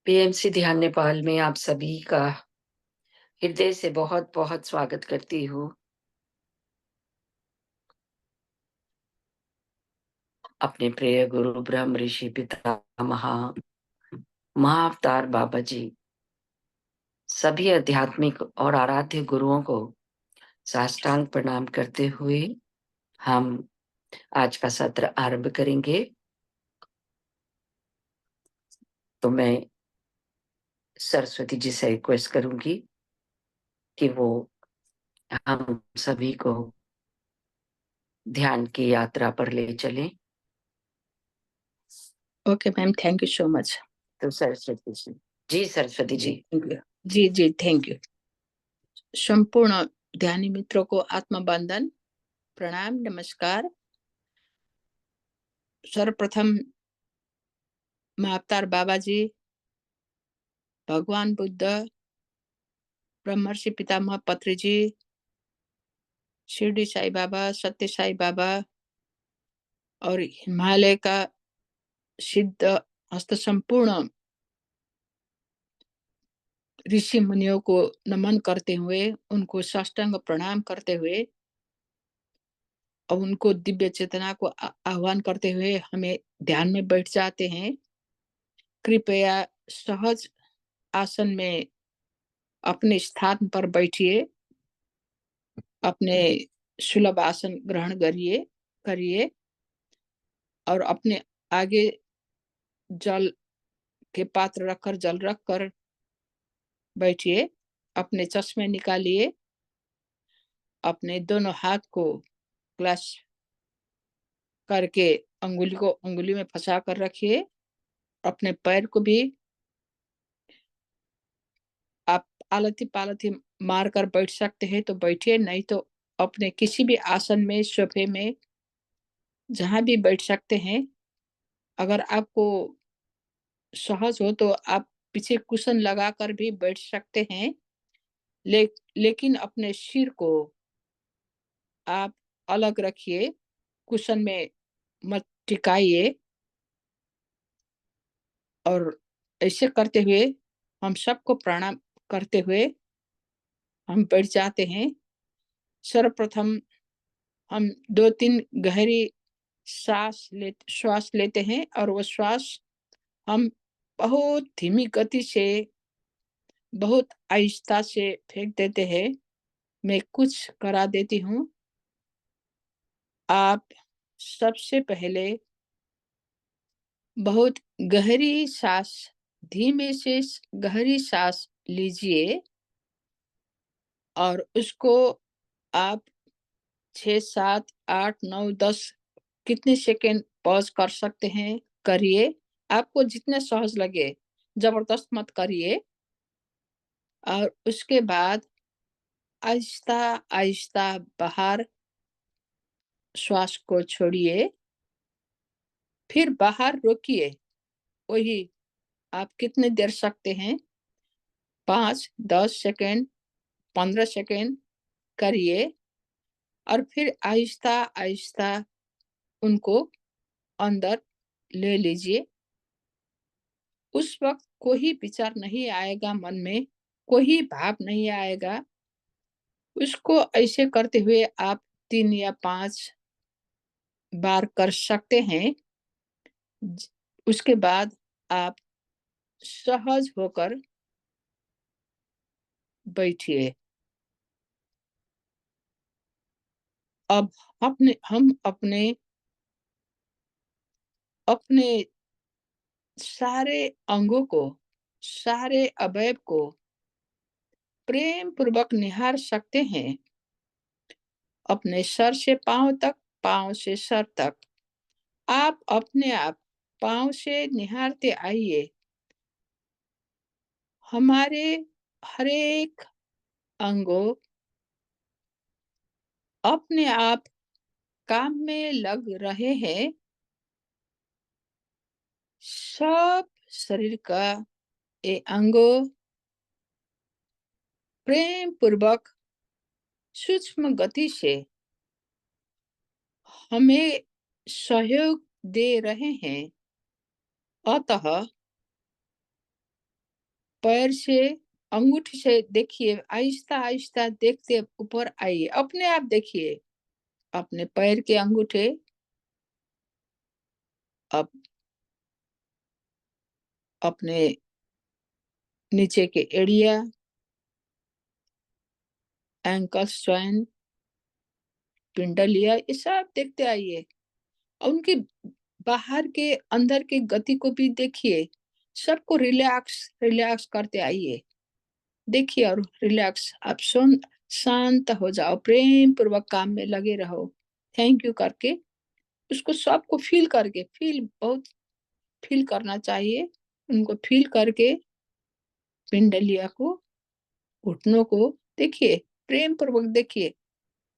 PMC ध्यान नेपाल में आप सभी का हृदय से बहुत-बहुत स्वागत करती हूँ। अपने प्रिय गुरु ब्रह्म ऋषि पितामह महाअवतार बाबा जी, सभी आध्यात्मिक और आराध्य गुरुओं को साष्टांग प्रणाम करते हुए हम आज का सत्र आरंभ करेंगे। तो मैं सरस्वती जी से रिक्वेस्ट करूँगी कि वो हम सभी को ध्यान की यात्रा पर ले चलें। Okay ma'am, thank you so much. तो सरस्वती जी। जी सरस्वती जी। Thank you. जी थैंक यू। संपूर्ण ध्यानी मित्रों को आत्मा बंदन, प्रणाम, नमस्कार। सर्वप्रथम महाअवतार बाबा जी, भगवान बुद्ध, ब्रह्मर्षि पितामह पत्री जी, शिरडी साई बाबा, सत्य साई बाबा और हिमालय का सिद्ध हस्त संपूर्ण ऋषि मुनियों को नमन करते हुए, उनको साष्टांग प्रणाम करते हुए और उनको दिव्य चेतना को आह्वान करते हुए हमें ध्यान में बैठ जाते हैं। कृपया सहज आसन में अपने स्थान पर बैठिए, अपने सुलभ आसन ग्रहण करिए और अपने आगे जल के पात्र रखकर जल रखकर बैठिए। अपने चश्मे निकालिए, अपने दोनों हाथ को क्लच करके अंगुली में फंसा कर रखिए। अपने पैर को भी आप आलती पालथी मार कर बैठ सकते हैं तो बैठिए, नहीं तो अपने किसी भी आसन में, सोफे में, जहां भी बैठ सकते हैं। अगर आपको सहज हो तो आप पीछे कुशन लगाकर भी बैठ सकते हैं। लेकिन अपने सिर को आप अलग रखिए, कुशन में मत टिकाइए। और ऐसे करते हुए हम सबको प्रणाम करते हुए हम बैठ जाते हैं। सर्वप्रथम हम 2-3 गहरी श्वास लेते हैं और वो श्वास हम बहुत धीमी गति से, बहुत आहिस्ता से फेंक देते हैं। मैं कुछ करा देती हूँ। आप सबसे पहले बहुत गहरी सांस, धीमे से गहरी सांस लीजिए और उसको आप 6, 7, 8, 9, 10 कितने सेकंड पॉज कर सकते हैं, करिए। आपको जितने सहज लगे, जबरदस्त मत करिए। और उसके बाद आहिस्ता आहिस्ता बाहर श्वास को छोड़िए, फिर बाहर रोकिए। वही आप कितने देर सकते हैं, 5, 10 सेकंड, 15 सेकंड करिए और फिर आहिस्ता आहिस्ता उनको अंदर ले लीजिए। उस वक्त कोई विचार नहीं आएगा मन में, कोई भाव नहीं आएगा। उसको ऐसे करते हुए आप 3 या 5 बार कर सकते हैं। उसके बाद आप सहज होकर बैठिए। अब हम अपने अपने सारे अंगों को, सारे अवयव को प्रेम पूर्वक निहार सकते हैं। अपने सर से पांव तक, पांव से सर तक आप अपने आप पांव से निहारते आइए। हमारे हरेक अंगों अपने आप काम में लग रहे हैं। सब शरीर का ये अंगों प्रेम पूर्वक सूक्ष्म गति से हमें सहयोग दे रहे हैं। अतः पैर से, अंगूठी से देखिए, आहिस्ता-आहिस्ता देखते ऊपर आइए, अपने आप देखिए, अपने पैर के अंगूठे, अब अपने नीचे के एड़िया, एंकल्स जॉइंट, पिंडलिया, ये सब देखते आइए और उनकी बाहर के अंदर की गति को भी देखिए, सबको रिलैक्स रिलैक्स करते आइए, देखिए और रिलैक्स, आप शांत हो जाओ, प्रेम पूर्वक काम में लगे रहो, थैंक यू करके, उसको सबको फील करके, फील बहुत फील करना चाहिए, उनको फील करके पिंडलिया को, घुटनों को देखिए, प्रेम पूर्वक देखिए,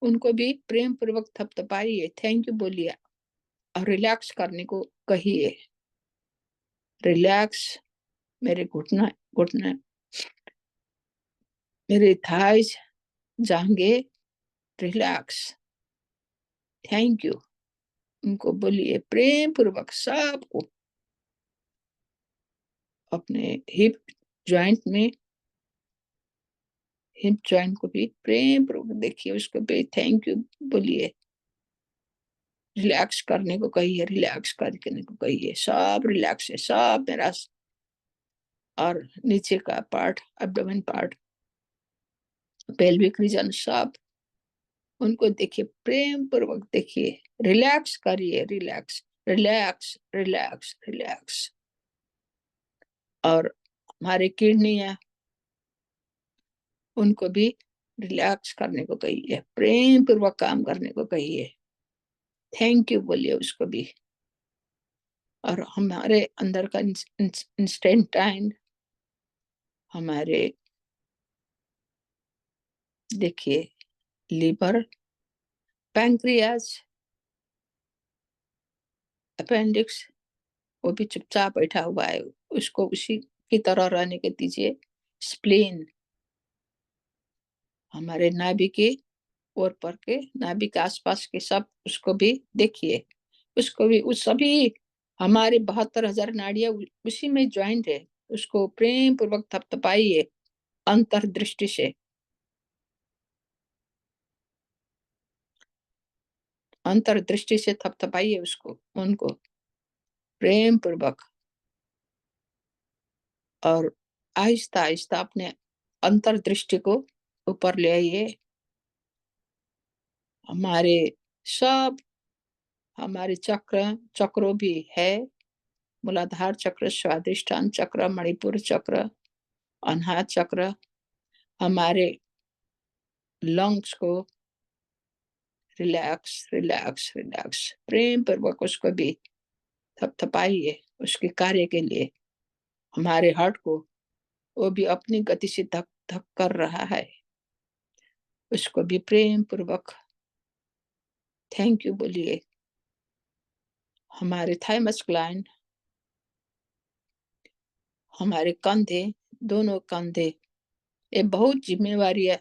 उनको भी प्रेम पूर्वक थपथपाइए, थैंक यू बोलिए और रिलैक्स करने को कहिए, रिलैक्स, मेरे घुटना घुटना, मेरे थाइज, जांघे, रिलैक्स, थैंक यू, उनको बोलिए प्रेम पूर्वक सबको, अपने हिप जॉइंट को भी प्रेम पूर्वक देखिए, उसको भी थैंक यू बोलिए, रिलैक्स करने को कहिए, रिलैक्स करने को कहिए, सब रिलैक्स है, सब मेरा, और नीचे का part, abdomen part, pelvic region, सब उनको देखिए, प्रेम पूर्वक देखिए, रिलैक्स करिए, रिलैक्स रिलैक्स रिलैक्स रिलैक्स, और हमारी किडनियां, उनको भी रिलैक्स करने को कहिए, प्रेम पूर्वक काम करने को कहिए, थैंक यू बोलिए उसको भी, और हमारे अंदर का इंस्टेंटाइन, हमारे देखिए, लीवर, पैंक्रियाज, अपेंडिक्स, वो भी चुपचाप बैठा हुआ है, उसको उसी की तरह रहने के दीजिए, स्प्लीन, हमारे नाभि के और पर के, नाभि के आसपास के सब, उसको भी देखिए, उसको भी, उस सभी हमारे 72,000 नाड़ियां उसी में ज्वाइंट है, उसको प्रेम पूर्वक थपथपाइए, अंतर्दृष्टि से, अंतर्दृष्टि से थपथपाइए उसको, उनको प्रेम पूर्वक, और आहिस्ता आहिस्ता अपने अंतर्दृष्टि को ऊपर ले आइए, हमारे सब, हमारे चक्रों भी है, मूलाधार चक्र, स्वादिष्ठान चक्र, मणिपुर चक्र, अनाहत चक्र, हमारे लंग्स को रिलैक्स रिलैक्स रिलैक्स, प्रेम पूर्वक उसको भी थपथपाइए, उसके कार्य के लिए, हमारे हार्ट को, वो भी अपनी गति से धक धक कर रहा है, उसको भी प्रेम पूर्वक थैंक यू बोलिए, हमारे थाइमस ग्लैंड, हमारे कंधे, दोनों कंधे, ये बहुत जिम्मेवारी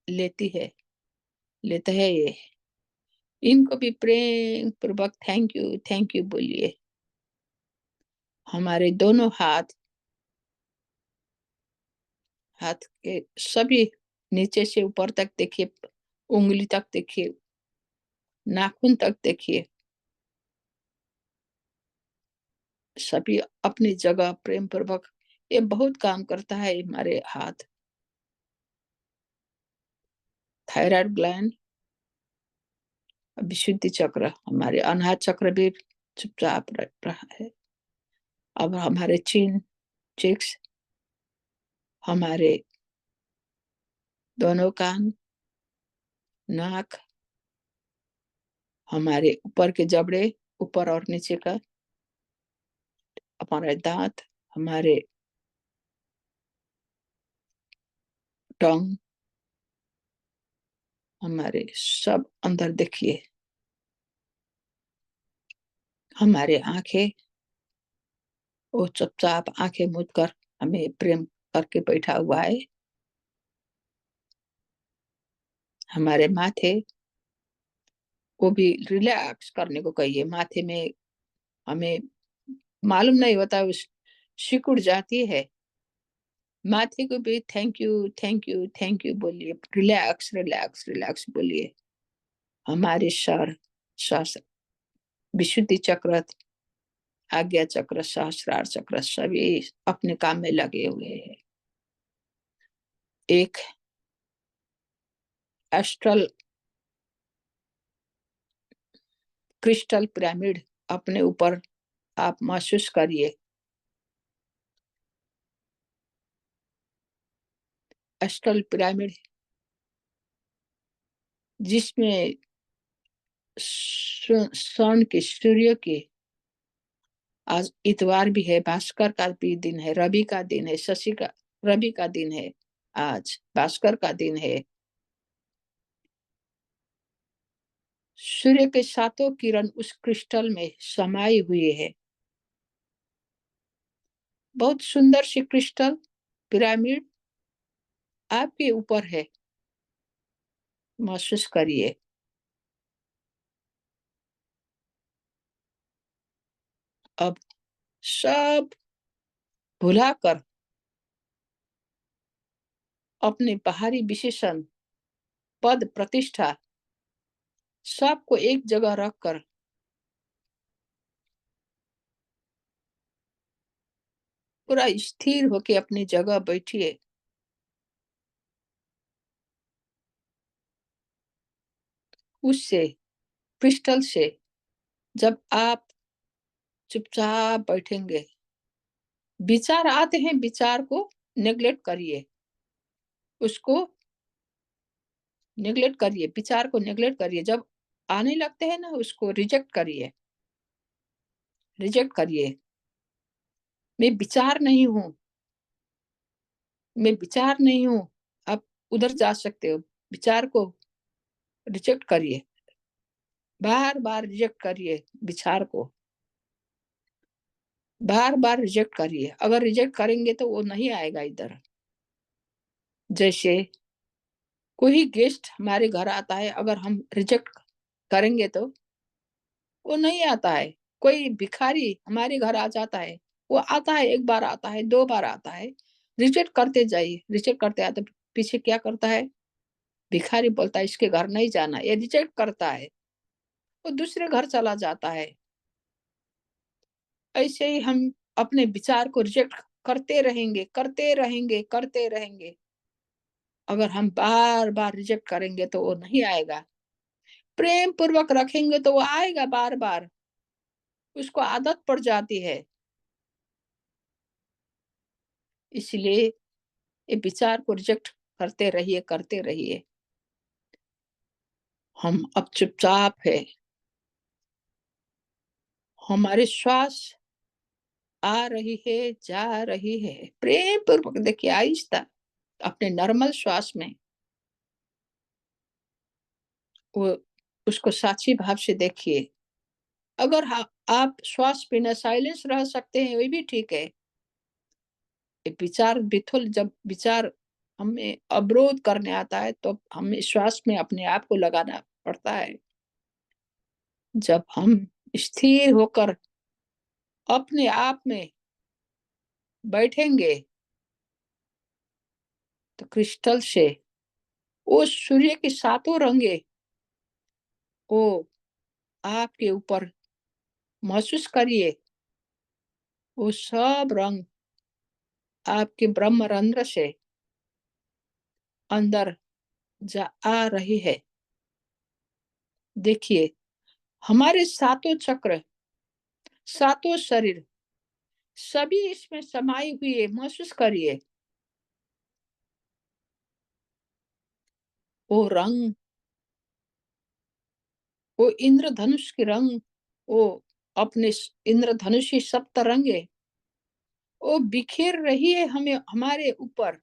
लेती है, लेता है ये, इनको भी प्रेम पूर्वक थैंक यू बोलिए, हमारे दोनों हाथ, हाथ के सभी, नीचे से ऊपर तक देखिए, उंगली तक देखिए, नाखून तक देखिए, सभी अपनी जगह प्रेम पूर्वक, ये बहुत काम करता है हमारे हाथ, थायराइड ग्लैंड, विशुद्धि चक्र, हमारे अनाहत चक्र भी चुपचाप रहा है, अब हमारे चिन, चिक्स, हमारे दोनों कान, नाक, हमारे ऊपर के जबड़े, ऊपर और नीचे का, हमारे दांत, हमारे टंग, हमारे सब अंदर देखिए, हमारे आंखें, वो चुपचाप आंखें मूंद कर हमें प्रेम करके बैठा हुआ है, हमारे माथे, वो भी रिलैक्स करने को कहिए, माथे में हमें मालूम नहीं होता, उस सिकुड़ जाती है, माथे को भी thank you, thank you, thank you बोलिए। रिलैक्स, रिलैक्स, रिलैक्स बोलिए। हमारे सर, श्वास, विशुद्धि चक्र, आज्ञा चक्र, सहस्रार चक्र सभी अपने काम में लगे हुए हैं। एक एस्ट्रल क्रिस्टल पिरामिड अपने ऊपर आप महसूस करिए। एस्ट्रल पिरामिड जिसमें सन के, सूर्य के, आज इतवार भी है, भास्कर का भी दिन है, रवि का दिन है, शशि का, रवि का दिन है, आज भास्कर का दिन है। सूर्य के सातों किरण उस क्रिस्टल में समाये हुए है। बहुत सुंदर सी क्रिस्टल पिरामिड आपके ऊपर है, महसूस करिए। अब सब भुलाकर अपने बाहरी विशेषण, पद, प्रतिष्ठा सबको एक जगह रखकर पूरा स्थिर होके अपनी जगह बैठिए। उससे, क्रिस्टल से जब आप चुपचाप बैठेंगे, विचार आते हैं, विचार को नेग्लेक्ट करिए, उसको नेग्लेक्ट करिए, विचार को नेग्लेक्ट करिए। जब आने लगते हैं ना, उसको रिजेक्ट करिए, रिजेक्ट करिए। मैं विचार नहीं हूँ, मैं विचार नहीं हूँ। आप उधर जा सकते हो, विचार को रिजेक्ट करिए, बार बार रिजेक्ट करिए, विचार को बार बार रिजेक्ट करिए। अगर रिजेक्ट करेंगे तो वो नहीं आएगा इधर। जैसे कोई गेस्ट हमारे घर आता है, अगर हम रिजेक्ट करेंगे तो वो नहीं आता है। कोई भिखारी हमारे घर आ जाता है, वो आता है, एक बार आता है, दो बार आता है, रिजेक्ट करते जाइए, रिजेक्ट करते आते पीछे क्या करता है, भिखारी बोलता है इसके घर नहीं जाना, ये रिजेक्ट करता है, वो दूसरे घर चला जाता है। ऐसे ही हम अपने विचार को रिजेक्ट करते रहेंगे, करते रहेंगे, करते रहेंगे। अगर हम बार बार रिजेक्ट करेंगे तो वो नहीं आएगा। प्रेम पूर्वक रखेंगे तो वो आएगा बार बार, उसको आदत पड़ जाती है। इसलिए ये विचार को रिजेक्ट करते रहिए, करते रहिए। हम अब चुपचाप है, हमारे श्वास आ रही है, जा रही है, प्रेम पूर्वक देखिए, आहिस्ता अपने नॉर्मल श्वास में वो उसको साक्षी भाव से देखिए। अगर आप श्वास बिना साइलेंस रह सकते हैं, वो भी ठीक है। ये विचार विथुल, जब विचार हमें अवरोध करने आता है तो हमें श्वास में अपने आप को लगाना पड़ता है। जब हम स्थिर होकर अपने आप में बैठेंगे तो क्रिस्टल से वो सूर्य के सातों रंगे वो आपके ऊपर महसूस करिए। वो सब रंग आपके ब्रह्मरंध्र से अंदर जा आ रही है। देखिए, हमारे सातों चक्र, सातों शरीर सभी इसमें समाई हुई है, महसूस करिए। वो रंग, वो इंद्रधनुष के रंग, वो अपने इंद्रधनुषी सप्तरंगे वो बिखेर रही है हमें, हमारे ऊपर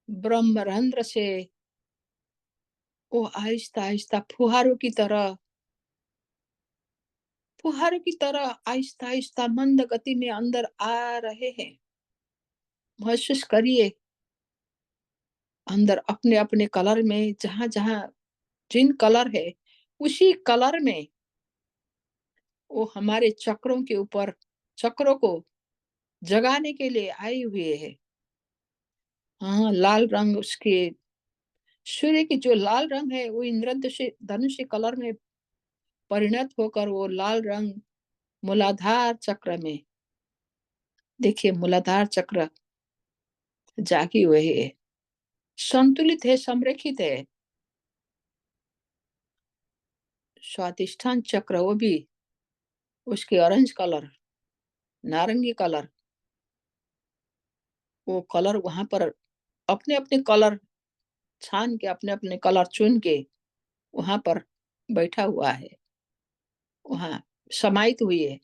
ब्रह्मरंध्र से। वो आहिस्ता आहिस्ता फुहारों की तरह, फुहारों की तरह आहिस्ता आहिस्ता मंद गति में अंदर आ रहे हैं। महसूस करिए अंदर अपने अपने कलर में, जहां जहां जिन कलर है उसी कलर में वो हमारे चक्रों के ऊपर, चक्रों को जगाने के लिए आई हुई है। हाँ, लाल रंग उसके सूर्य की जो लाल रंग है वो इंद्रधनुष धनुष कलर में परिणत होकर वो लाल रंग मूलाधार चक्र में, देखिए मूलाधार चक्र जागी हुई है, संतुलित है, संरेखित है। स्वादिष्ठान चक्र वो भी उसके ऑरेंज कलर, नारंगी कलर, वो कलर वहां पर अपने अपने कलर छान के, अपने अपने कलर चुन के वहां पर बैठा हुआ है, वहां समाहित हुई है।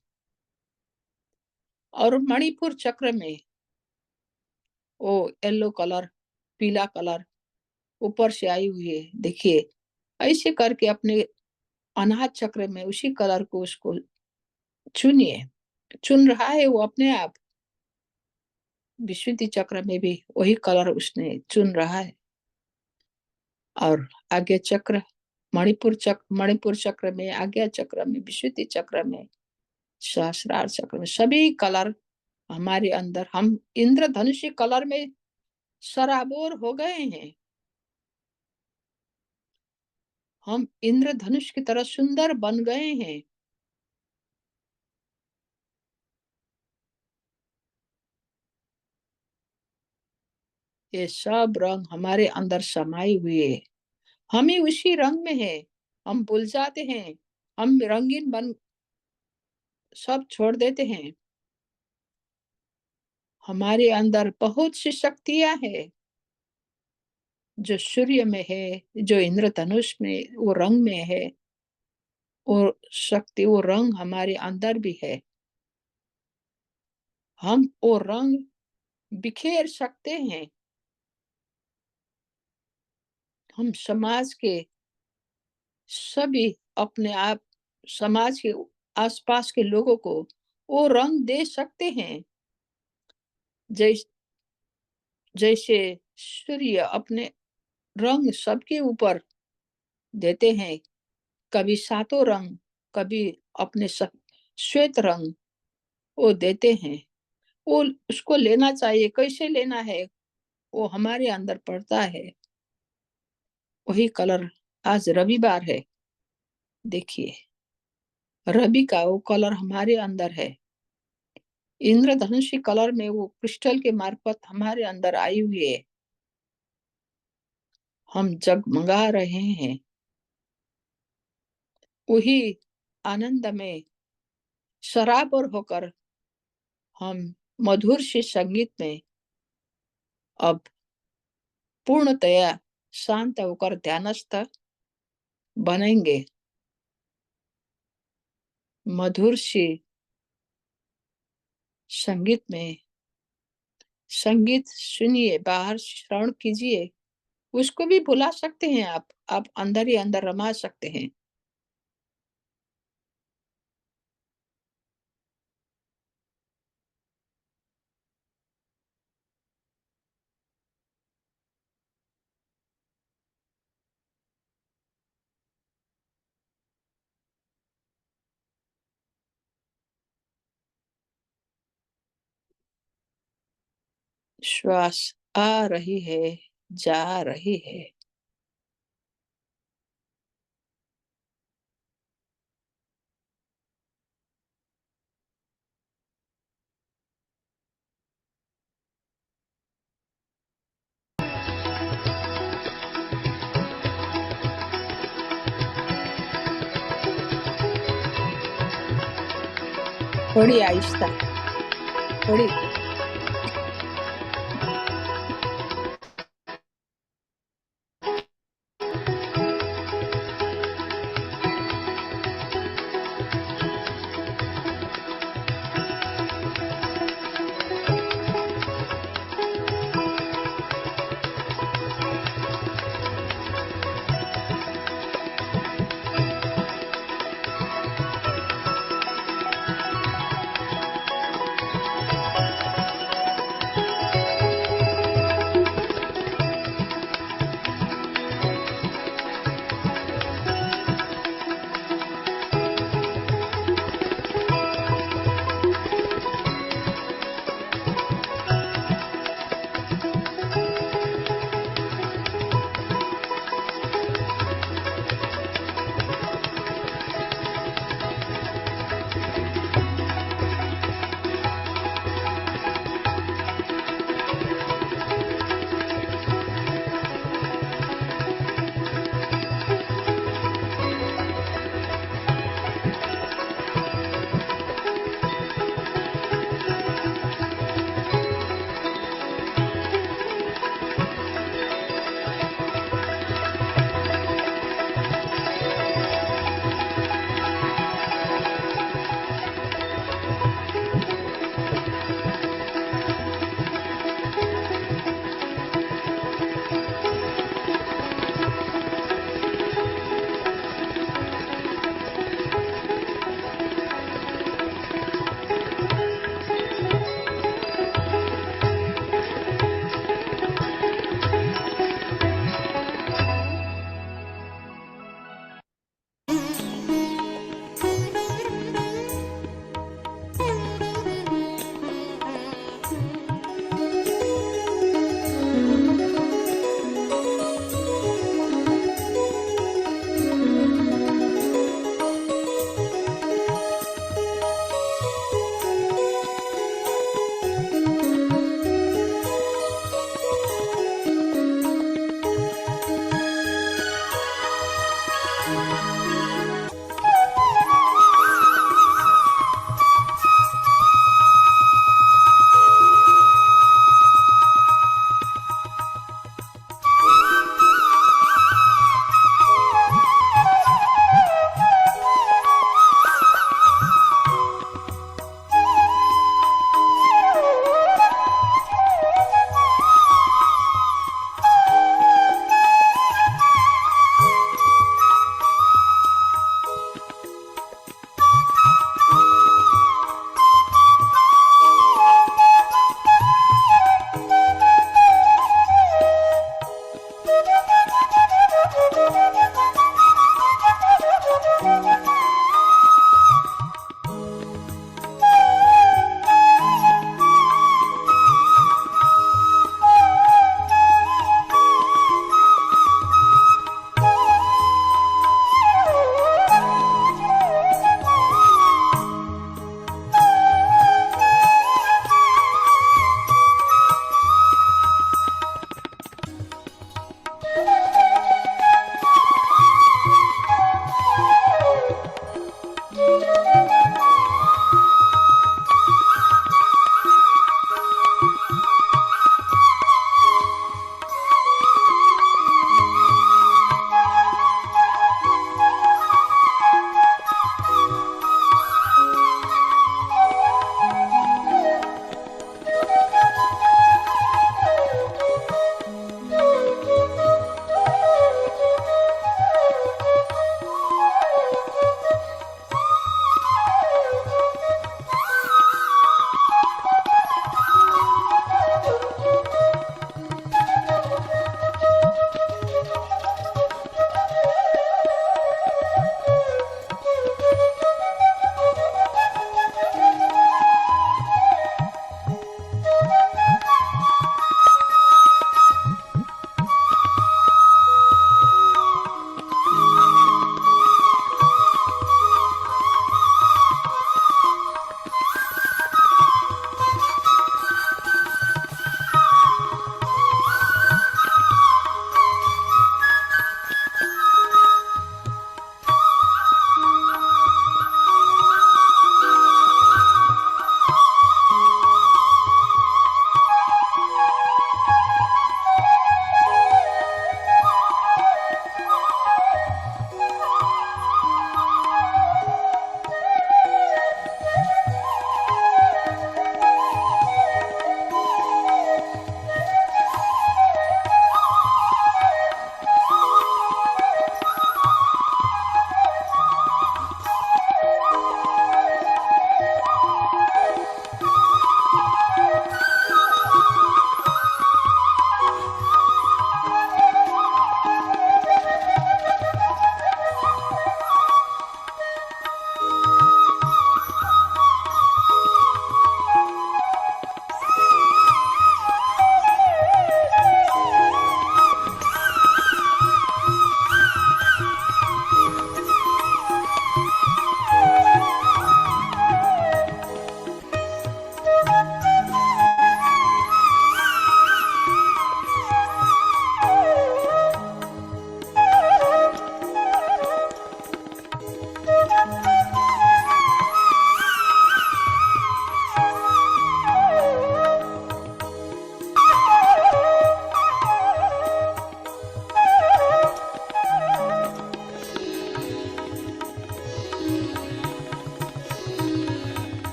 और मणिपुर चक्र में वो येलो कलर, पीला कलर ऊपर से आई हुई है, देखिए। ऐसे करके अपने अनाहत चक्र में उसी कलर को उसको चुनिए, चुन रहा है वो अपने आप। विशुद्धि चक्र में भी वही कलर उसने चुन रहा है। और आगे चक्र मणिपुर चक्र में, आज्ञा चक्र में, विशुद्धि चक्र में, सहस्रार चक्र में, सभी कलर हमारे अंदर, हम इंद्रधनुषी कलर में सराबोर हो गए हैं। हम इंद्रधनुष की तरह सुंदर बन गए हैं। ये सब रंग हमारे अंदर समाये हुए है। हम ही उसी रंग में है। हम भूल जाते हैं, हम रंगीन बन सब छोड़ देते हैं। हमारे अंदर बहुत सी शक्तियां है, जो सूर्य में है, जो इंद्रधनुष में वो रंग में है, वो शक्ति, वो रंग हमारे अंदर भी है। हम वो रंग बिखेर सकते हैं। हम समाज के सभी, अपने आप, समाज के आसपास के लोगों को वो रंग दे सकते हैं। जैस जैसे सूर्य अपने रंग सबके ऊपर देते हैं, कभी सातों रंग, कभी अपने श्वेत रंग वो देते हैं। वो उसको लेना चाहिए, कैसे लेना है वो हमारे अंदर पड़ता है। वही कलर, आज रविवार है, देखिए रवि का वो कलर हमारे अंदर है। इंद्रधनुषी कलर में वो क्रिस्टल के मार्फत हमारे अंदर आई हुई है। हम जगमगा रहे हैं वही आनंद में सराबोर होकर। हम मधुर से संगीत में अब पूर्णतया शांत होकर ध्यानस्थ बनेंगे। मधुर से संगीत में, संगीत सुनिए, बाहर श्रवण कीजिए, उसको भी भुला सकते हैं आप अंदर ही अंदर रमा सकते हैं। श्वास आ रही है, जा रही है। थोड़ी आहिस्ता, थोड़ी।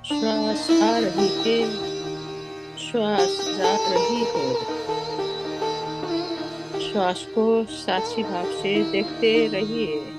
श्वास आ रही है, श्वास जा रही है। श्वास को साक्षी भाव से देखते रहिए।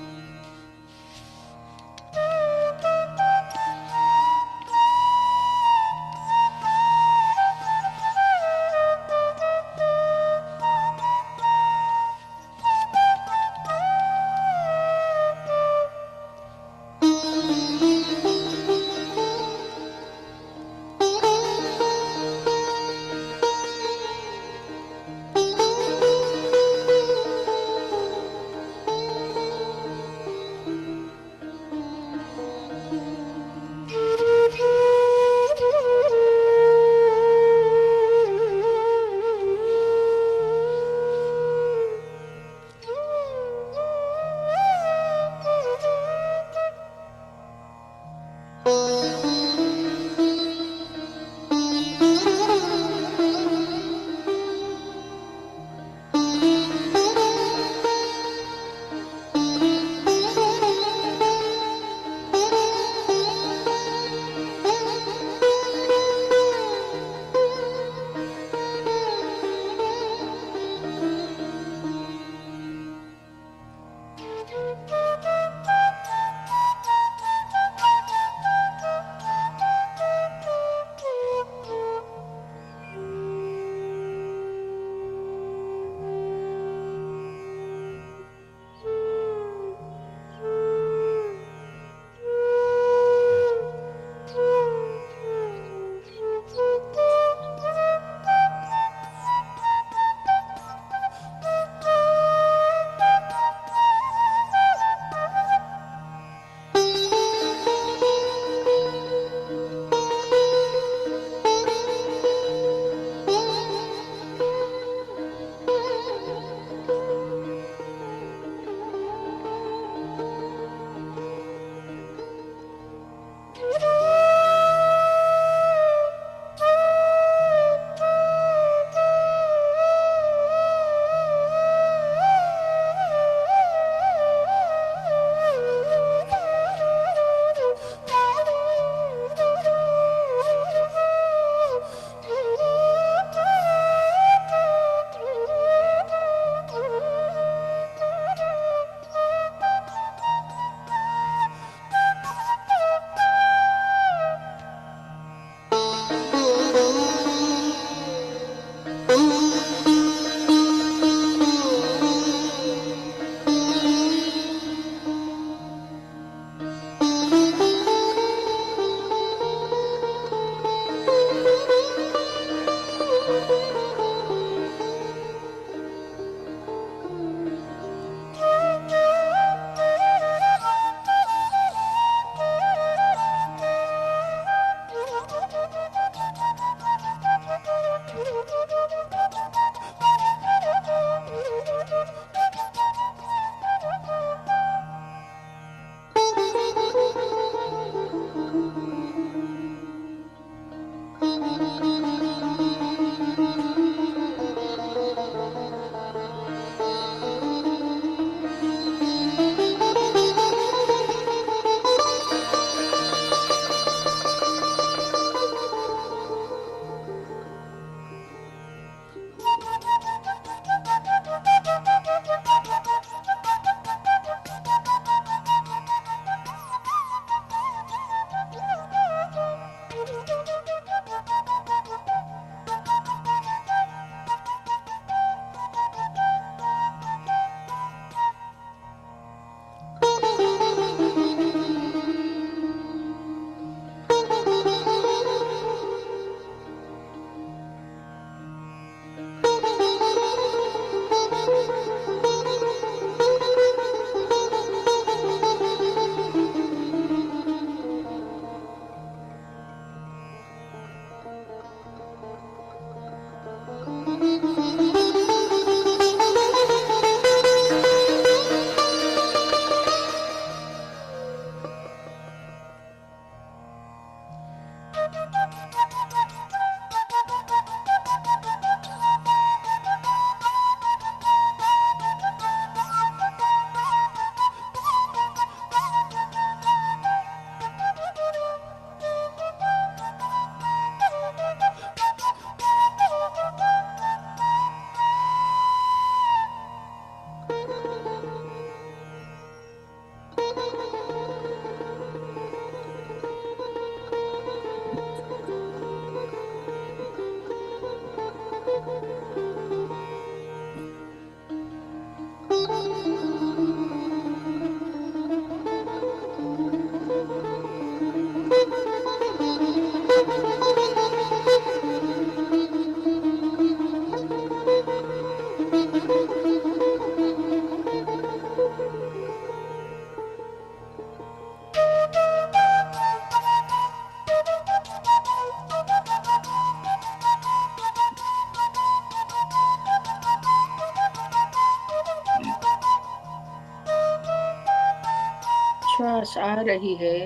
श्वास आ रही है,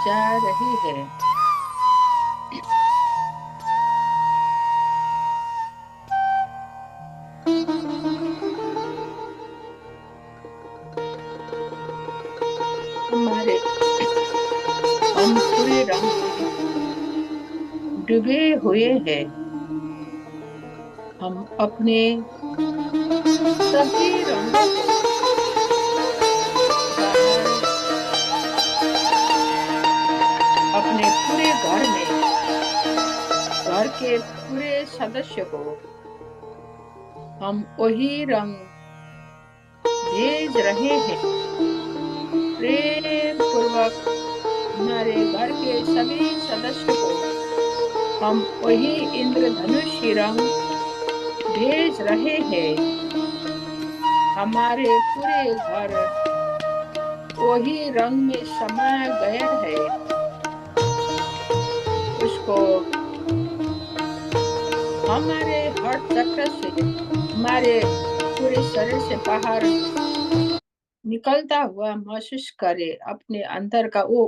जा रही है। हम पूरे रंग में डूबे हुए हैं। हम अपने सभी रंगों को बाहर अपने पूरे घर में, घर के पूरे सदस्य को हम वही रंग भेज रहे हैं। प्रेम पूर्वक हमारे घर के सभी सदस्यों को हम वही इंद्रधनुषी रंग भेज रहे हैं। हमारे पूरे घर वही रंग में समा गया है। उसको हमारे हार्ट चक्र से, हमारे पूरे शरीर से बाहर निकलता हुआ महसूस करे। अपने अंदर का वो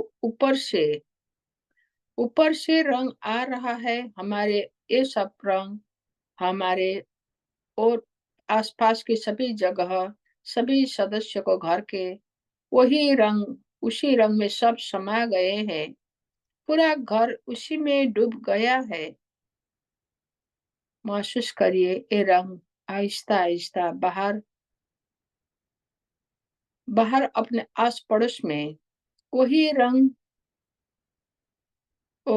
ऊपर से रंग आ रहा है। हमारे ये सब रंग हमारे और आसपास की सभी जगह, सभी सदस्य को घर के वही रंग, उसी रंग में सब समा गए हैं। पूरा घर उसी में डूब गया है। महसूस करिए ये रंग आहिस्ता आहिस्ता बाहर बाहर अपने आस पड़ोस में वही रंग वो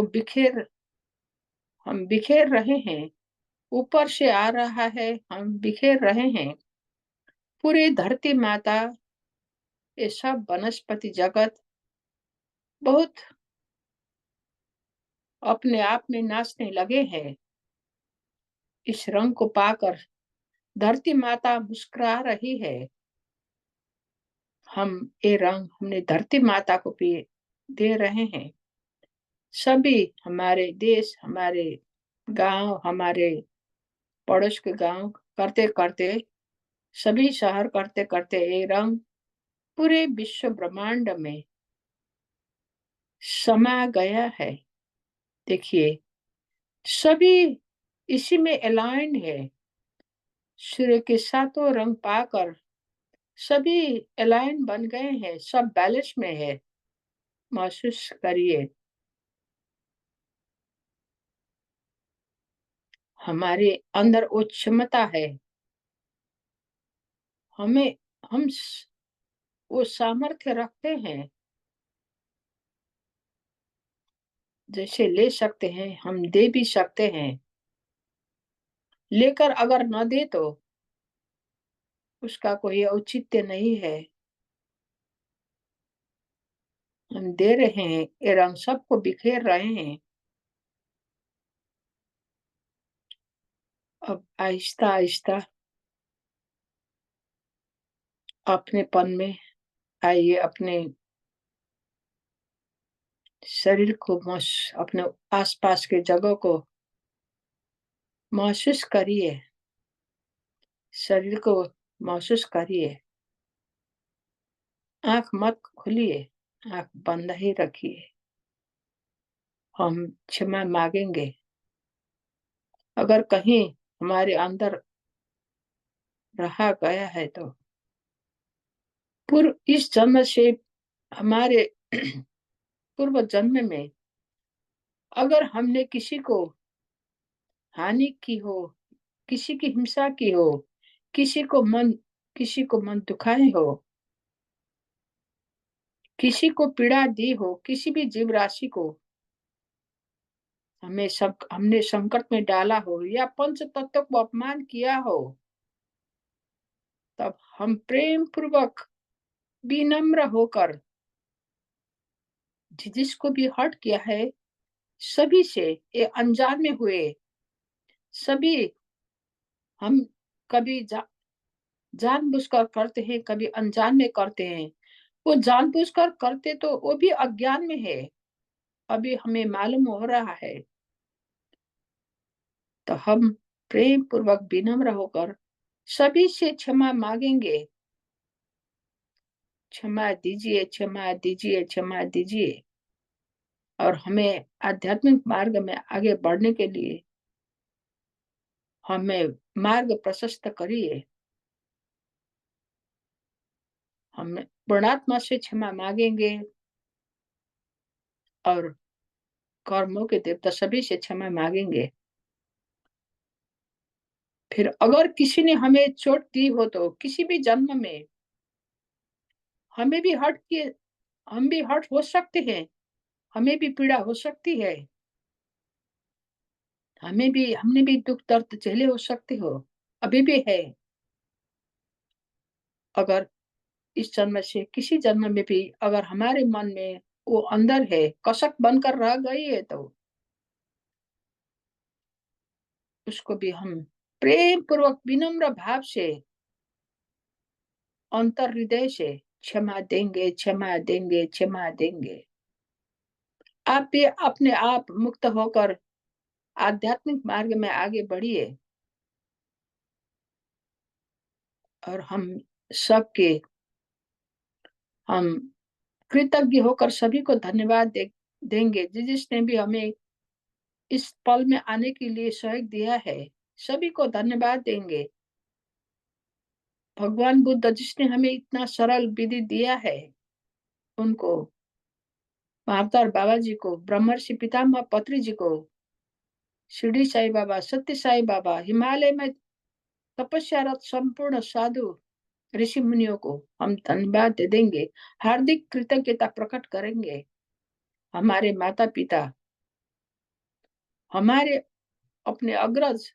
हम बिखेर रहे हैं। ऊपर से आ रहा है, हम बिखेर रहे हैं। पूरी धरती माता, ये सब वनस्पति जगत बहुत अपने आप में नाचने लगे हैं। इस रंग को पाकर धरती माता मुस्कुरा रही है। हम ये रंग हमने धरती माता को भी दे रहे हैं। सभी हमारे देश, हमारे गांव, हमारे पड़ोस के गांव करते करते, सभी शहर करते करते ये रंग पूरे विश्व ब्रह्मांड में समा गया है। देखिए, सभी इसी में अलाइंड है। सूर्य के सातों रंग पाकर सभी अलाइन बन गए हैं, सब बैलेंस में है। महसूस करिए, हमारे अंदर वो क्षमता है। हमें हम वो सामर्थ्य रखते हैं, जैसे ले सकते हैं, हम दे भी सकते हैं। लेकर अगर न दे तो उसका कोई औचित्य नहीं है। हम दे रहे हैं, ये रंग सबको बिखेर रहे हैं। अब आहिस्ता आहिस्ता अपनेपन में आइए। अपने शरीर को अपने आसपास के जगह को महसूस करिए। शरीर को महसूस करिए। आंख मत खोलिए, आंख बंद ही रखिए। हम क्षमा मांगेंगे। अगर कहीं हमारे अंदर रहा गया है तो पूर्व इस जन्म से हमारे पूर्व जन्म में अगर हमने किसी को हानि की हो, किसी की हिंसा की हो, किसी को मन किसी को मन दुखाए हो, किसी को पीड़ा दी हो, किसी भी जीव राशि को हमने संकट में डाला हो या पंच तत्व को अपमान किया हो, तब हम प्रेम पूर्वक विनम्र होकर जिसको भी हर्ट किया है सभी से, ये अनजान में हुए सभी, हम कभी जानबूझकर करते हैं, कभी अनजान में करते हैं। वो जानबूझकर करते तो वो भी अज्ञान में है, अभी हमें मालूम हो रहा है, तो हम प्रेम पूर्वक विनम्र होकर सभी से क्षमा मांगेंगे। क्षमा दीजिए, क्षमा दीजिए, क्षमा दीजिए। और हमें आध्यात्मिक मार्ग में आगे बढ़ने के लिए हमें मार्ग प्रशस्त करिए। हम परमात्मा से क्षमा मांगेंगे और कर्मों के देवता सभी से क्षमा मांगेंगे। फिर अगर किसी ने हमें चोट दी हो तो किसी भी जन्म में हमें भी हर्ट किए, हम भी हर्ट हो सकते हैं, हमें भी पीड़ा हो सकती है, हमने भी दुख दर्द झेले हो सकते हो, अभी भी है। अगर इस जन्म से किसी जन्म में भी अगर हमारे मन में वो अंदर है, कसक बनकर रह गई है, तो उसको भी हम प्रेम पूर्वक विनम्र भाव से अंतर हृदय से क्षमा देंगे, क्षमा देंगे, क्षमा देंगे। आप भी अपने आप मुक्त होकर आध्यात्मिक मार्ग में आगे बढ़िए और हम सबके हम कृतज्ञ होकर सभी को धन्यवाद देंगे जिसने भी हमें इस पल में आने के लिए सहयोग दिया है, सभी को धन्यवाद देंगे। भगवान बुद्ध जिसने हमें इतना सरल विधि दिया है, उनको, महाअवतार बाबा जी को, ब्रह्मर्षि पितामह पत्री जी को, शिरडी साई बाबा, सत्य साई बाबा, हिमालय में तपस्यारत संपूर्ण साधु ऋषि मुनियों को हम धन्यवाद दे देंगे, हार्दिक कृतज्ञता प्रकट करेंगे। हमारे माता पिता, हमारे अपने अग्रज,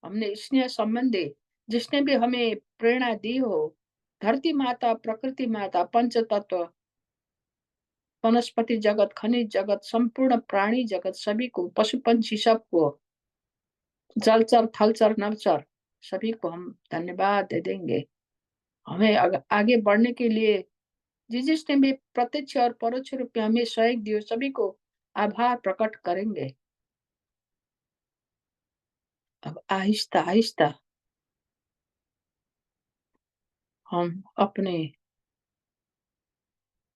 हमने स्नेह संबंधी जिसने भी हमें प्रेरणा दी हो, धरती माता, प्रकृति माता, पंच तत्व, वनस्पति जगत, खनिज जगत, संपूर्ण प्राणी जगत, सभी को, पशु पंछी सबको, जलचर थलचर नवचर सभी को हम धन्यवाद दे देंगे। हमें आगे बढ़ने के लिए जिसने भी प्रत्यक्ष और परोक्ष रूप में हमें सहयोग दिया, सभी को आभार प्रकट करेंगे। अब आहिस्ता आहिस्ता हम अपने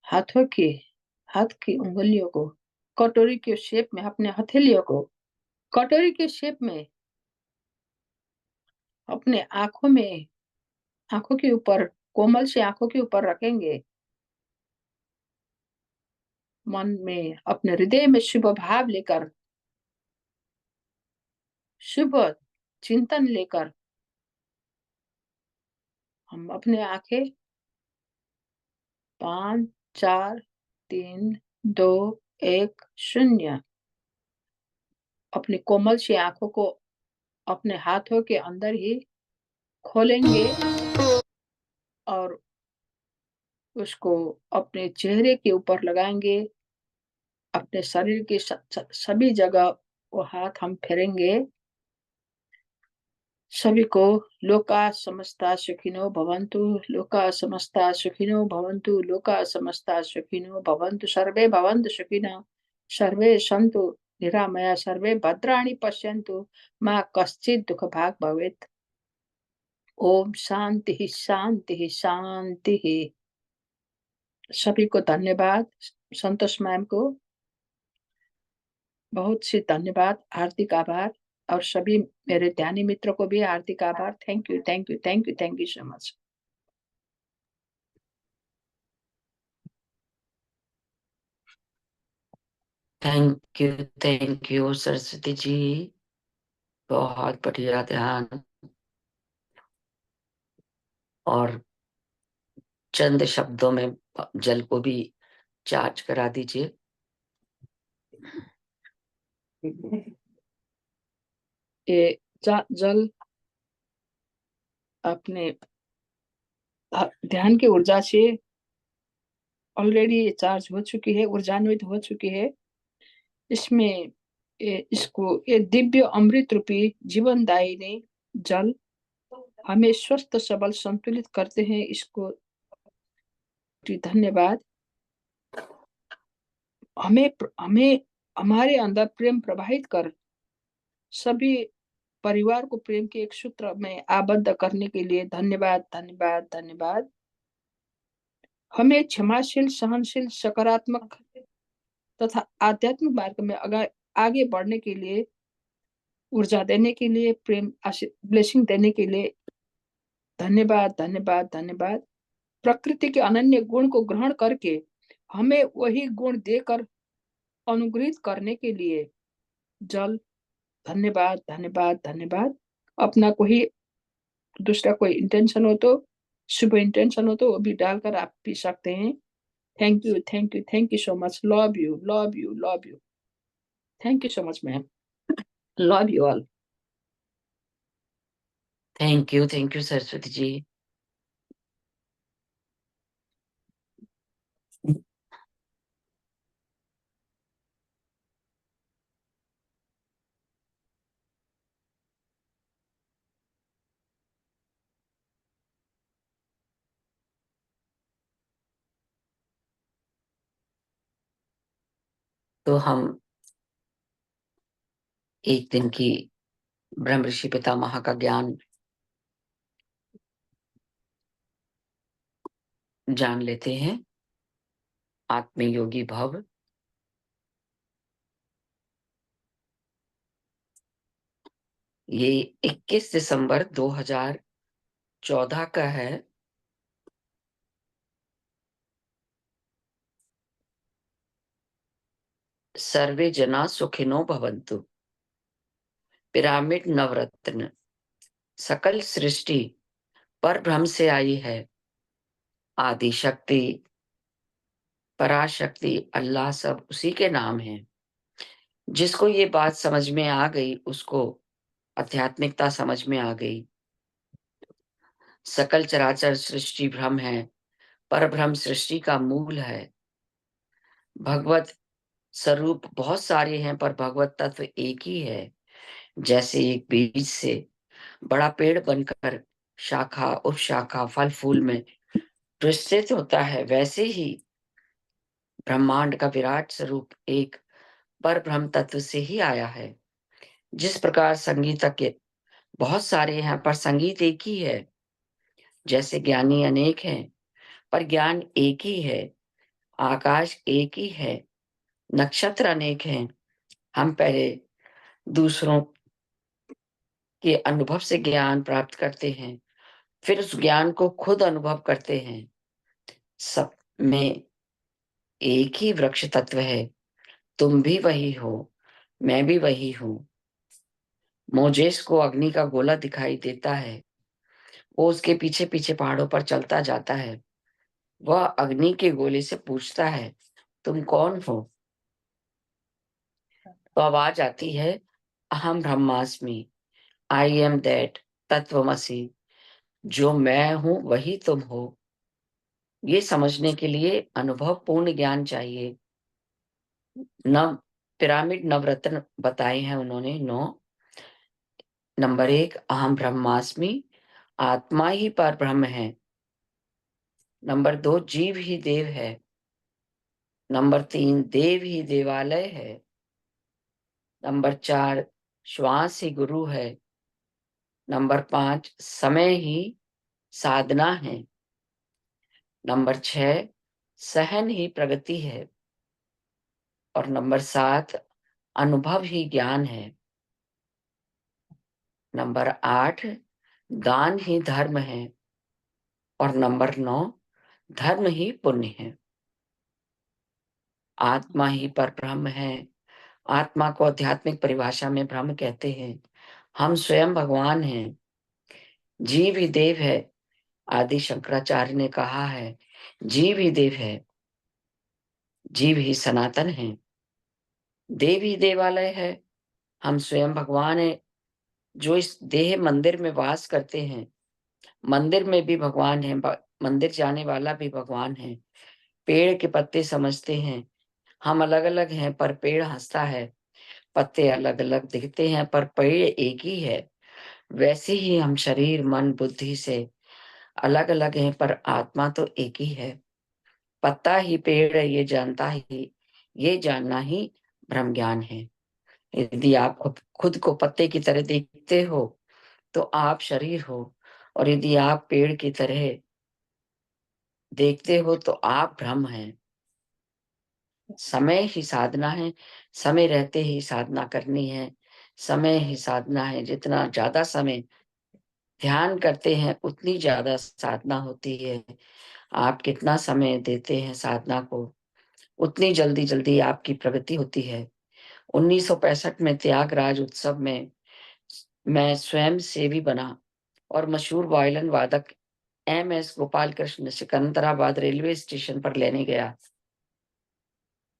हाथों की हाथ की उंगलियों को कटोरी के शेप में, अपने हथेलियों को कटोरी के शेप में अपने आंखों के ऊपर, कोमल से आंखों के ऊपर रखेंगे। मन में अपने हृदय में शुभ भाव लेकर, शुभ चिंतन लेकर हम अपने आंखें 5 4 3 2 1 0 अपनी कोमल सी आंखों को अपने हाथों के अंदर ही खोलेंगे और उसको अपने चेहरे के ऊपर लगाएंगे। अपने शरीर के सभी जगह वो हाथ हम फेरेंगे। सभी को लोका समस्ता सुखिनो भवन्तु, लोका समस्ता सुखिनो भवन्तु, लोका समस्ता सुखिनो भवन्तु, सर्वे भवन्तु सुखिनः, सर्वे सन्तु निरामया, सर्वे भद्राणि पश्यन्तु, मा कश्चित् दुःखभाग् भवेत्। ओम शांति शांति शांति। सभी को धन्यवाद, संतोष मैम को। बहुत सी धन्यवाद, हार्दिक आभार। और सभी मेरे ध्यानी मित्रों को भी हार्दिक आभार। Thank you, thank you, thank you, thank you so much. Thank you Saraswati ji, बहुत बढ़िया ध्यान। और चंद शब्दों में जल को भी चार्ज करा दीजिए। ये जल अपने ध्यान की ऊर्जा से ऑलरेडी चार्ज हो चुकी है, ऊर्जान्वित हो चुकी है। इसमें इसको ये दिव्य अमृत रूपी जीवनदायिनी जल हमें स्वस्थ सबल संतुलित करते हैं। इसको धन्यवाद। हमें हमें हमारे अंदर प्रेम प्रवाहित कर सभी परिवार को प्रेम के एक सूत्र में आबद्ध करने के लिए धन्यवाद, धन्यवाद, धन्यवाद। हमें क्षमाशील, सहनशील, सकारात्मक तथा आध्यात्मिक मार्ग में आगे बढ़ने के लिए ऊर्जा देने के लिए, प्रेम ब्लेसिंग देने के लिए धन्यवाद, धन्यवाद, धन्यवाद। प्रकृति के अनन्य गुण को ग्रहण करके हमें वही गुण देकर अनुग्रहित करने के लिए जल धन्यवाद, धन्यवाद, धन्यवाद। अपना कोई दूसरा कोई इंटेंशन हो तो, शुभ इंटेंशन हो तो वो भी डालकर आप पी सकते हैं। Thank you, thank you, thank you so much. Love you, love you, love you. Thank you so much ma'am. Love you all. Thank you Saraswati ji. तो हम एक दिन की ब्रह्म ऋषि पितामह का ज्ञान जान लेते हैं। आत्मयोगी भव। ये 21 दिसंबर 2014 का है। सर्वे जना सुखिनो भवन्तु। पिरामिड नवरत्न। सकल सृष्टि पर ब्रह्म से आई है। आदि शक्ति, पराशक्ति, अल्लाह सब उसी के नाम है। जिसको ये बात समझ में आ गई उसको आध्यात्मिकता समझ में आ गई। सकल चराचर सृष्टि ब्रह्म है, पर ब्रह्म सृष्टि का मूल है। भगवत स्वरूप बहुत सारे हैं पर भगवत तत्व एक ही है। जैसे एक बीज से बड़ा पेड़ बनकर शाखा उपशाखा फल फूल में विस्तृत होता है, वैसे ही ब्रह्मांड का विराट स्वरूप एक पर ब्रह्म तत्व से ही आया है। जिस प्रकार संगीतज्ञ बहुत सारे हैं पर संगीत एक ही है, जैसे ज्ञानी अनेक हैं पर ज्ञान एक ही है। आकाश एक ही है, नक्षत्र अनेक हैं। हम पहले दूसरों के अनुभव से ज्ञान प्राप्त करते हैं, फिर उस ज्ञान को खुद अनुभव करते हैं। सब में एक ही वृक्ष तत्व है। तुम भी वही हो, मैं भी वही हूँ। मोजेस को अग्नि का गोला दिखाई देता है। वो उसके पीछे पीछे पहाड़ों पर चलता जाता है। वह अग्नि के गोले से पूछता है, तुम कौन हो? तो आवाज आती है, अहम ब्रह्मास्मि, आई एम दैट, तत्वमसि। जो मैं हूं वही तुम हो। ये समझने के लिए अनुभव पूर्ण ज्ञान चाहिए। नव पिरामिड नवरत्न बताए हैं उन्होंने 9। नंबर 1, अहम ब्रह्मास्मि, आत्मा ही पर ब्रह्म है। नंबर 2, जीव ही देव है। नंबर 3, देव ही देवालय है। नंबर 4, श्वास ही गुरु है। नंबर 5, समय ही साधना है। नंबर 6, सहन ही प्रगति है। और नंबर 7, अनुभव ही ज्ञान है। नंबर 8, दान ही धर्म है। और नंबर 9, धर्म ही पुण्य है। आत्मा ही परब्रह्म है। आत्मा को आध्यात्मिक परिभाषा में ब्रह्म कहते हैं। हम स्वयं भगवान हैं। जीव ही देव है। आदि शंकराचार्य ने कहा है, जीव ही देव है, जीव ही सनातन है, देव ही देवालय है। हम स्वयं भगवान है, जो इस देह मंदिर में वास करते हैं। मंदिर में भी भगवान है, मंदिर जाने वाला भी भगवान है। पेड़ के पत्ते समझते हैं, हम अलग अलग हैं पर पेड़ हंसता है। पत्ते अलग अलग दिखते हैं पर पेड़ एक ही है। वैसे ही हम शरीर मन बुद्धि से अलग अलग हैं पर आत्मा तो एक ही है। पत्ता ही पेड़ है, ये जानना ही ब्रह्म ज्ञान है। यदि आप खुद को पत्ते की तरह देखते हो तो आप शरीर हो, और यदि आप पेड़ की तरह देखते हो तो आप ब्रह्म हैं। समय ही साधना है, समय रहते ही साधना करनी है। समय ही साधना है, जितना ज्यादा समय ध्यान करते हैं उतनी ज्यादा साधना होती है। आप कितना समय देते हैं साधना को, उतनी जल्दी जल्दी आपकी प्रगति होती है। 1965 में त्यागराज उत्सव में मैं स्वयं सेवी बना और मशहूर वायलिन वादक MS Gopal Krishna Secunderabad railway station पर लेने गया।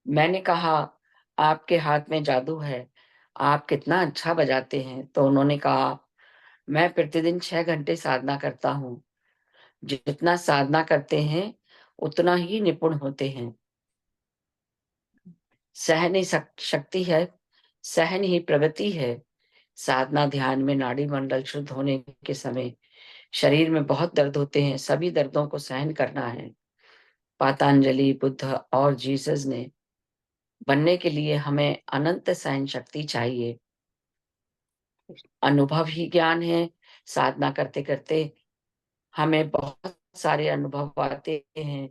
मैंने कहा, आपके हाथ में जादू है, आप कितना अच्छा बजाते हैं। तो उन्होंने कहा, मैं प्रतिदिन 6 घंटे साधना करता हूँ। जितना साधना करते हैं उतना ही निपुण होते हैं। सहन ही शक्ति है, सहन ही प्रगति है। साधना ध्यान में नाड़ी मंडल शुद्ध होने के समय शरीर में बहुत दर्द होते हैं, सभी दर्दों को सहन करना है। पतंजलि बुद्ध और जीसस ने बनने के लिए हमें अनंत सहन शक्ति चाहिए। अनुभव ही ज्ञान है। साधना करते करते हमें बहुत सारे अनुभव आते हैं।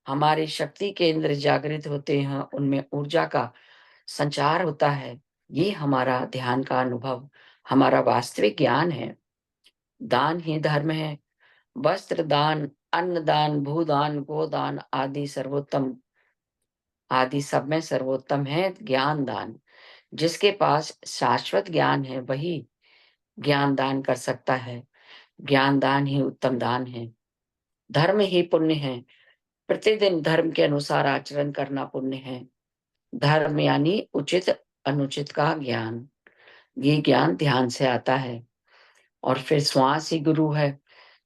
हमारे शक्ति केंद्र जागृत होते हैं, उनमें ऊर्जा का संचार होता है। ये हमारा ध्यान का अनुभव, हमारा वास्तविक ज्ञान है। दान ही धर्म है। वस्त्र दान, अन्न दान, भूदान, गोदान आदि सब में सर्वोत्तम है ज्ञान दान। जिसके पास शाश्वत ज्ञान है वही ज्ञान दान कर सकता है। ज्ञान दान ही उत्तम दान है। धर्म ही पुण्य है। प्रतिदिन धर्म के अनुसार आचरण करना पुण्य है। धर्म यानी उचित अनुचित का ज्ञान। ये ज्ञान ध्यान से आता है। और फिर श्वास ही गुरु है।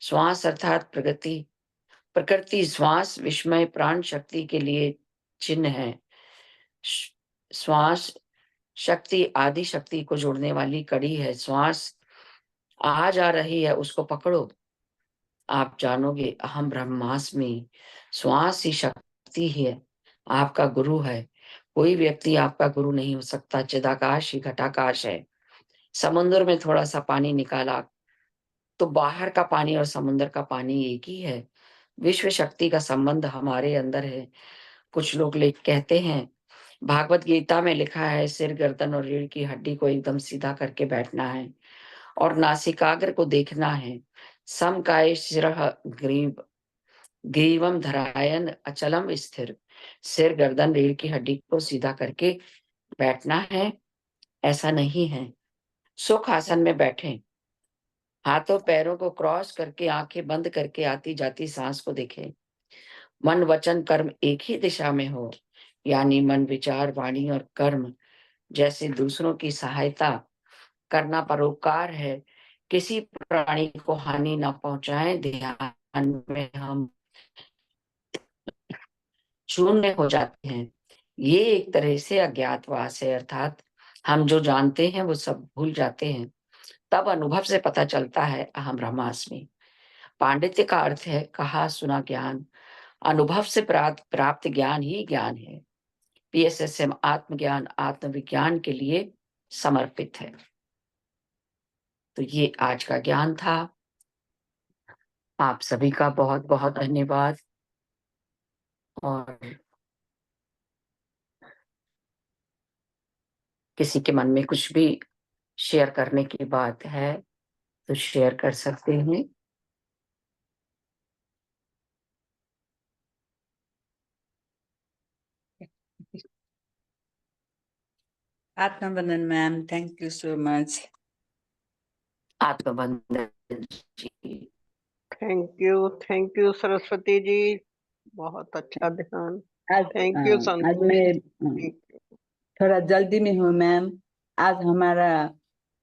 श्वास अर्थात प्रगति, प्रकृति श्वास विस्मय प्राण शक्ति के लिए चिन्ह है। श्वास शक्ति आदि शक्ति को जोड़ने वाली कड़ी है। श्वास आ जा रही है, उसको पकड़ो, आप जानोगे अहम ब्रह्मास्मि। श्वास ही शक्ति है, आपका गुरु है। कोई व्यक्ति आपका गुरु नहीं हो सकता। चिदाकाश ही घटाकाश है। समुद्र में थोड़ा सा पानी निकाला तो बाहर का पानी और समुद्र का पानी एक ही है। विश्व शक्ति का संबंध हमारे अंदर है। कुछ लोग कहते हैं, भागवत गीता में लिखा है, सिर गर्दन और रीढ़ की हड्डी को एकदम सीधा करके बैठना है और नासिकाग्र को देखना है। समकाय शिरः ग्रीव ग्रीवम धरायन अचलम स्थिर। सिर गर्दन रीढ़ की हड्डी को सीधा करके बैठना है, ऐसा नहीं है। सुख आसन में बैठें, हाथों पैरों को क्रॉस करके आंखें बंद करके आती जाती सांस को देखें। मन वचन कर्म एक ही दिशा में हो, यानी मन विचार वाणी और कर्म जैसे दूसरों की सहायता करना परोपकार है। किसी प्राणी को हानि ना पहुंचाएं। ध्यान में हम शून्य हो जाते हैं। ये एक तरह से अज्ञातवास है, अर्थात हम जो जानते हैं वो सब भूल जाते हैं। तब अनुभव से पता चलता है अहम ब्रह्मास्मि। पांडित्य का अर्थ है कहा सुना ज्ञान। अनुभव से प्राप्त ज्ञान ही ज्ञान है। PSSM आत्मज्ञान आत्मविज्ञान के लिए समर्पित है। तो ये आज का ज्ञान था। आप सभी का बहुत बहुत धन्यवाद। और किसी के मन में कुछ भी शेयर करने की बात है तो शेयर कर सकते हैं। आत्मवंदन ma'am, thank you so much. आत्मवंदन जी। थैंक यू सरस्वती जी, बहुत अच्छा ध्यान। थैंक यू आज संतोष। मैं थोड़ा जल्दी में हूँ मैम। आज हमारा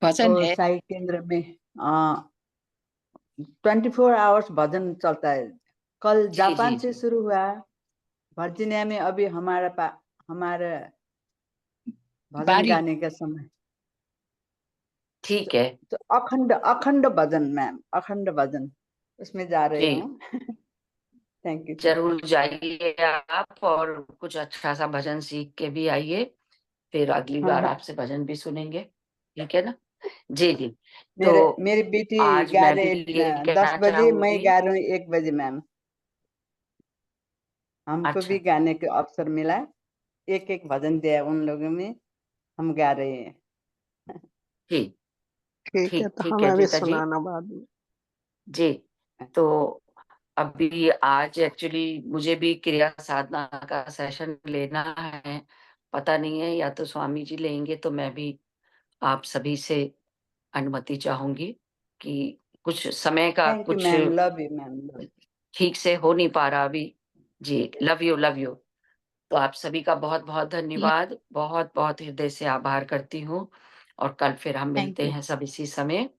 भजन तो है। साई केंद्र में 24 आवर्स भजन चलता है। कल जी जापान जी से जी। शुरू हुआ, वर्जीनिया में अभी हमारे भजन बारी गाने का समय। ठीक है तो अखंड भजन मैम, अखंड भजन उसमें जा रहे जी। हूँ। Thank you. जरूर जाइए आप और कुछ अच्छा सा भजन सीख के भी आइए, फिर अगली हाँ बार हाँ, आपसे भजन भी सुनेंगे। ठीक है ना? जी जी। तो मेरी बेटी आज गा मैं भी रही ये 10 कहना बजे, मैं चाहूंगी। गा रही हूँ 1 बजे मैम। हमको भी अच्छा गाने का अवसर मिला, एक एक भजन दिया उन लोगों में, हम गा रहे हैं। ठीक ठीक है, ठीक तो ठीक है हमें भी रीता जी। सुनाना बाद में। जी। तो अभी आज एक्चुअली मुझे भी क्रिया साधना का सेशन लेना है। पता नहीं है, या तो स्वामी जी लेंगे तो मैं भी आप सभी से अनुमति चाहूंगी कि कुछ समय का थैंक यू कुछ ma'am, love you ma'am, love. ठीक से हो नहीं पा रहा अभी। जी, लव यू लव यू। तो आप सभी का बहुत बहुत धन्यवाद, बहुत बहुत हृदय से आभार करती हूँ। और कल फिर हम थैंक मिलते यू हैं सब इसी समय।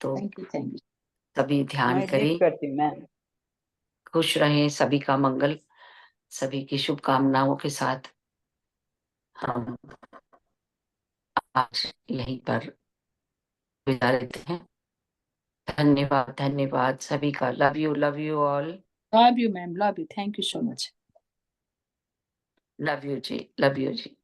तो थैंक यू थैंक यू। सभी ध्यान मैं लीव करें, करती हूँ मैम। खुश रहें, सभी का मंगल, सभी की शुभकामनाओं के साथ हम आज यहीं पर विदा लेते हैं। धन्यवाद धन्यवाद सभी का। Love you all. Love you ma'am, love you, thank you so much. Love you जी, लव यू जी।